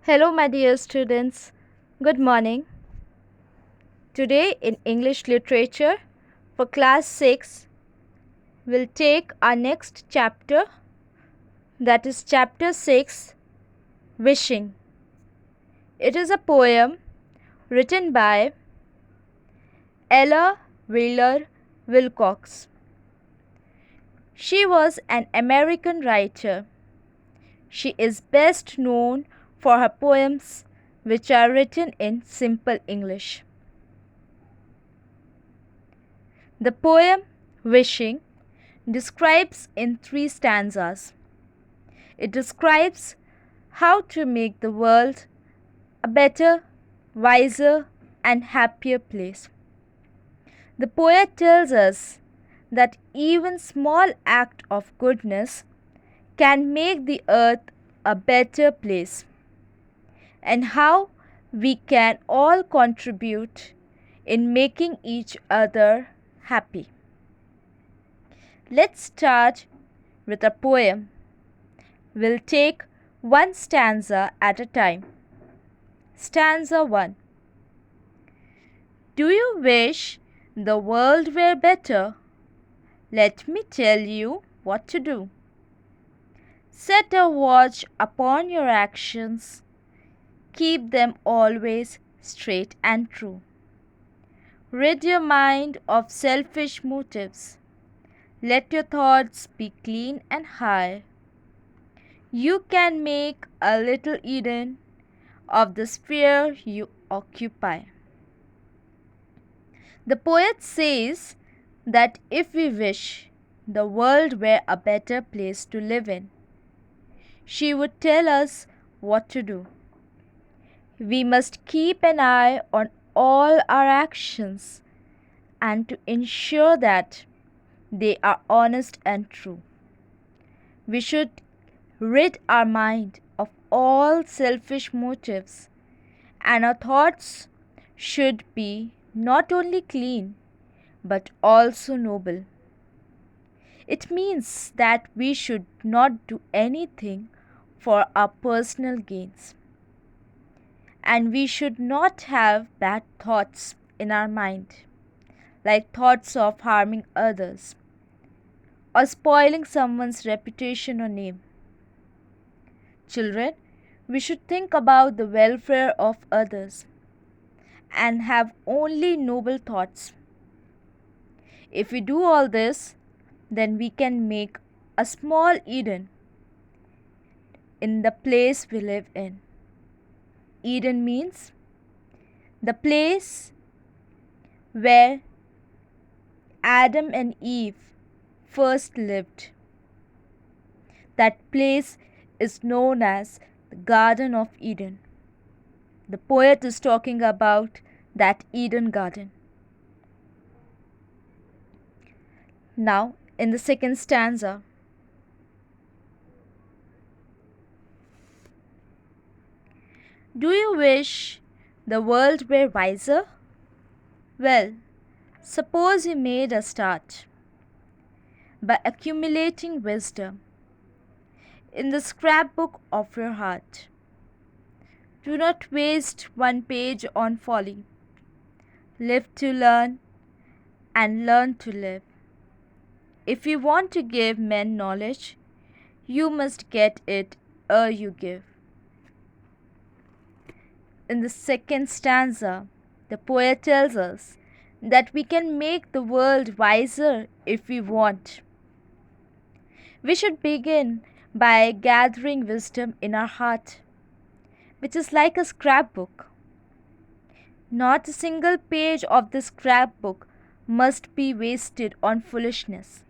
Hello, my dear students. Good morning. Today, in English Literature, for Class 6, we'll take our next chapter, that is Chapter 6, Wishing. It is a poem written by Ella Wheeler Wilcox. She was an American writer. She is best known for her poems, which are written in simple English. The poem Wishing describes in 3 stanzas. It describes how to make the world a better, wiser, and happier place. The poet tells us that even small act of goodness can make the earth a better place, and how we can all contribute in making each other happy. Let's start with a poem. We'll take one stanza at a time. Stanza 1. Do you wish the world were better? Let me tell you what to do. Set a watch upon your actions. Keep them always straight and true. Rid your mind of selfish motives. Let your thoughts be clean and high. You can make a little Eden of the sphere you occupy. The poet says that if we wish the world were a better place to live in, she would tell us what to do. We must keep an eye on all our actions and to ensure that they are honest and true. We should rid our mind of all selfish motives, and our thoughts should be not only clean but also noble. It means that we should not do anything for our personal gains, and we should not have bad thoughts in our mind, like thoughts of harming others or spoiling someone's reputation or name. Children, we should think about the welfare of others and have only noble thoughts. If we do all this, then we can make a small Eden in the place we live in. Eden means the place where Adam and Eve first lived. That place is known as the Garden of Eden. The poet is talking about that Eden garden. Now, in the second stanza, do you wish the world were wiser? Well, suppose you made a start by accumulating wisdom in the scrapbook of your heart. Do not waste one page on folly. Live to learn and learn to live. If you want to give men knowledge, you must get it ere you give. In the second stanza, the poet tells us that we can make the world wiser if we want. We should begin by gathering wisdom in our heart, which is like a scrapbook. Not a single page of the scrapbook must be wasted on foolishness.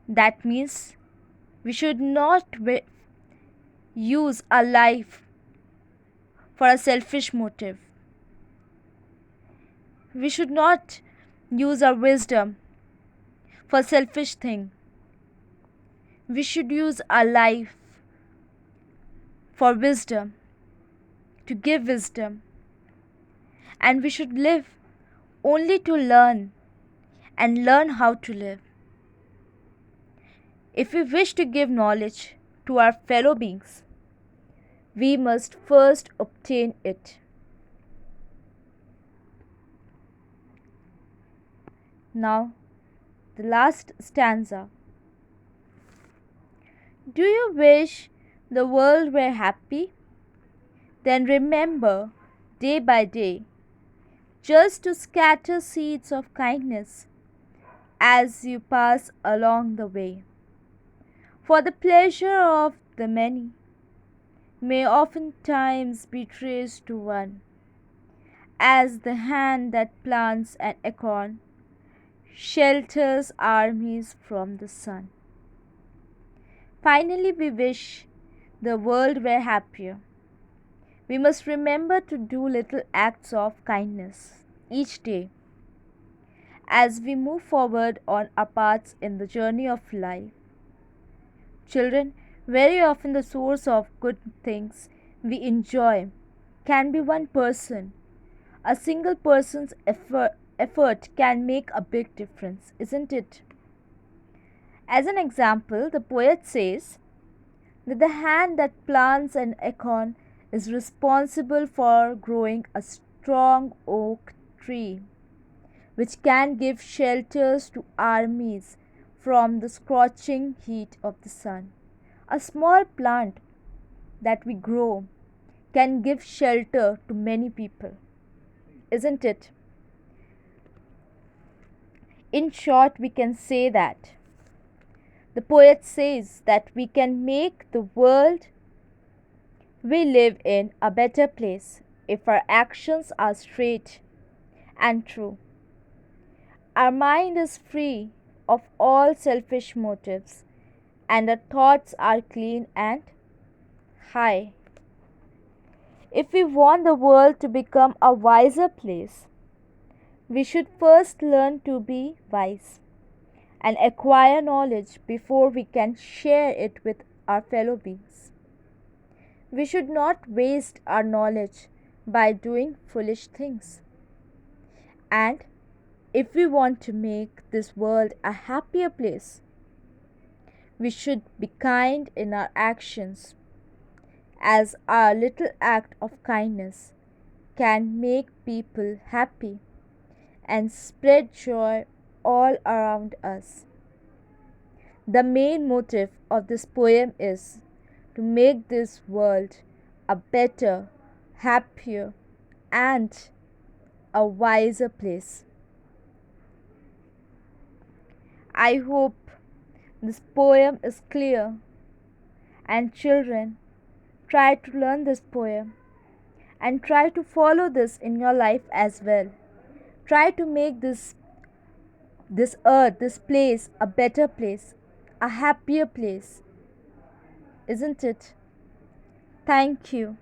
That means we should not use our life for a selfish motive. We should not use our wisdom for selfish thing. We should use our life for wisdom, to give wisdom, and we should live only to learn and learn how to live. If we wish to give knowledge to our fellow beings, we must first obtain it. Now, the last stanza. Do you wish the world were happy? Then remember, day by day, just to scatter seeds of kindness as you pass along the way. For the pleasure of the many may oftentimes be traced to one, as the hand that plants an acorn shelters armies from the sun. Finally, we wish the world were happier. We must remember to do little acts of kindness each day as we move forward on our paths in the journey of life. Children, very often the source of good things we enjoy can be one person. A single person's effort can make a big difference, isn't it? As an example, the poet says that the hand that plants an acorn is responsible for growing a strong oak tree, which can give shelters to armies from the scorching heat of the sun. A small plant that we grow can give shelter to many people, isn't it? In short, we can say that the poet says that we can make the world we live in a better place if our actions are straight and true. Our mind is free of all selfish motives, and our thoughts are clean and high. If we want the world to become a wiser place, we should first learn to be wise and acquire knowledge before we can share it with our fellow beings. We should not waste our knowledge by doing foolish things. And if we want to make this world a happier place, we should be kind in our actions, as our little act of kindness can make people happy and spread joy all around us. The main motive of this poem is to make this world a better, happier, and a wiser place. I hope this poem is clear, and children, try to learn this poem and try to follow this in your life as well. Try to make this earth, this place a better place, a happier place, isn't it? Thank you.